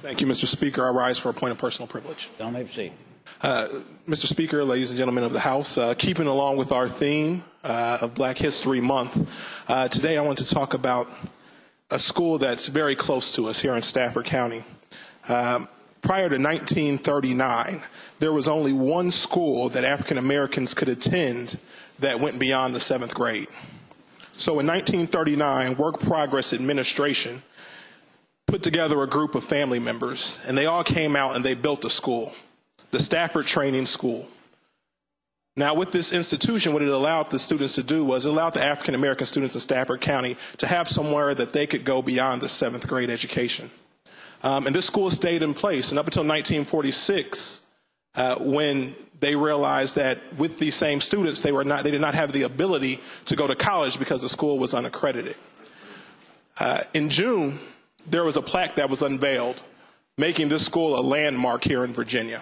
Thank you, Mr. Speaker. I rise for a point of personal privilege. Don't have a seat. Mr. Speaker, ladies and gentlemen of the House, keeping along with our theme of Black History Month, today I want to talk about a school that's very close to us here in Stafford County. Prior to 1939, there was only one school that African Americans could attend that went beyond the 7th grade. So in 1939, Work Progress Administration put together a group of family members, and they all came out and they built a school, the Stafford Training School. Now, with this institution, what it allowed the students to do was it allowed the African American students in Stafford County to have somewhere that they could go beyond the 7th grade education. And this school stayed in place, and up until 1946, when they realized that with these same students, they did not have the ability to go to college because the school was unaccredited. In June, there was a plaque that was unveiled, making this school a landmark here in Virginia.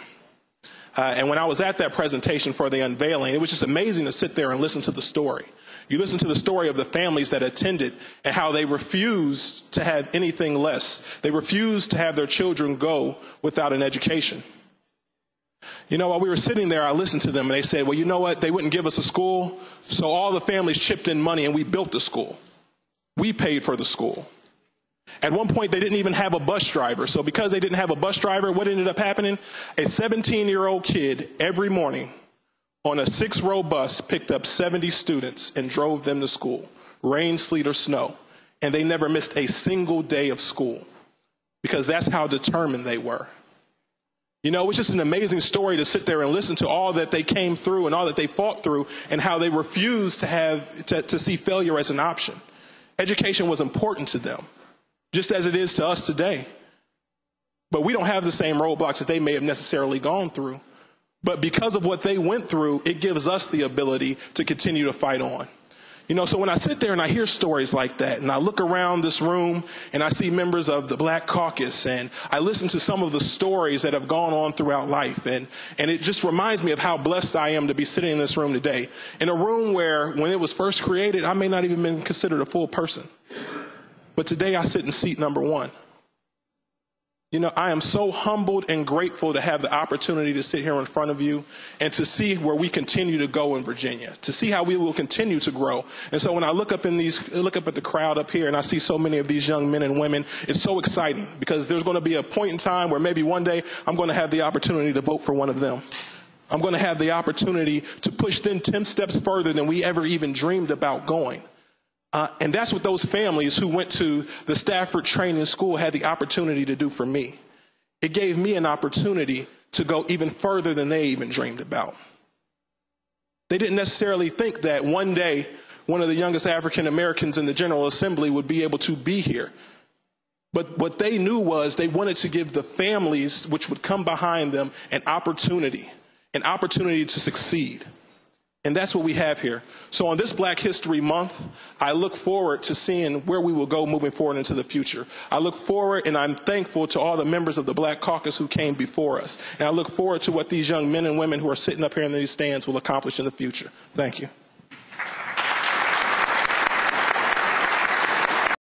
And when I was at that presentation for the unveiling, it was just amazing to sit there and listen to the story. You listen to the story of the families that attended and how they refused to have anything less. They refused to have their children go without an education. You know, while we were sitting there, I listened to them and they said, well, you know what? They wouldn't give us a school, so all the families chipped in money and we built the school. We paid for the school. At one point, they didn't even have a bus driver. So because they didn't have a bus driver, what ended up happening? A 17-year-old kid every morning on a 6-row bus picked up 70 students and drove them to school, rain, sleet, or snow. And they never missed a single day of school because that's how determined they were. You know, it's just an amazing story to sit there and listen to all that they came through and all that they fought through and how they refused to see failure as an option. Education was important to them, just as it is to us today. But we don't have the same roadblocks that they may have necessarily gone through. But because of what they went through, it gives us the ability to continue to fight on. You know, so when I sit there and I hear stories like that, and I look around this room and I see members of the Black Caucus, and I listen to some of the stories that have gone on throughout life, and it just reminds me of how blessed I am to be sitting in this room today, in a room where, when it was first created, I may not even been considered a full person. But today I sit in seat number 1. You know, I am so humbled and grateful to have the opportunity to sit here in front of you and to see where we continue to go in Virginia, to see how we will continue to grow. And so when I look up at the crowd up here and I see so many of these young men and women, it's so exciting because there's going to be a point in time where maybe one day I'm going to have the opportunity to vote for one of them. I'm going to have the opportunity to push them 10 steps further than we ever even dreamed about going. And that's what those families who went to the Stafford Training School had the opportunity to do for me. It gave me an opportunity to go even further than they even dreamed about. They didn't necessarily think that one day one of the youngest African Americans in the General Assembly would be able to be here. But what they knew was they wanted to give the families which would come behind them an opportunity to succeed. And that's what we have here. So on this Black History Month, I look forward to seeing where we will go moving forward into the future. I look forward and I'm thankful to all the members of the Black Caucus who came before us. And I look forward to what these young men and women who are sitting up here in these stands will accomplish in the future. Thank you.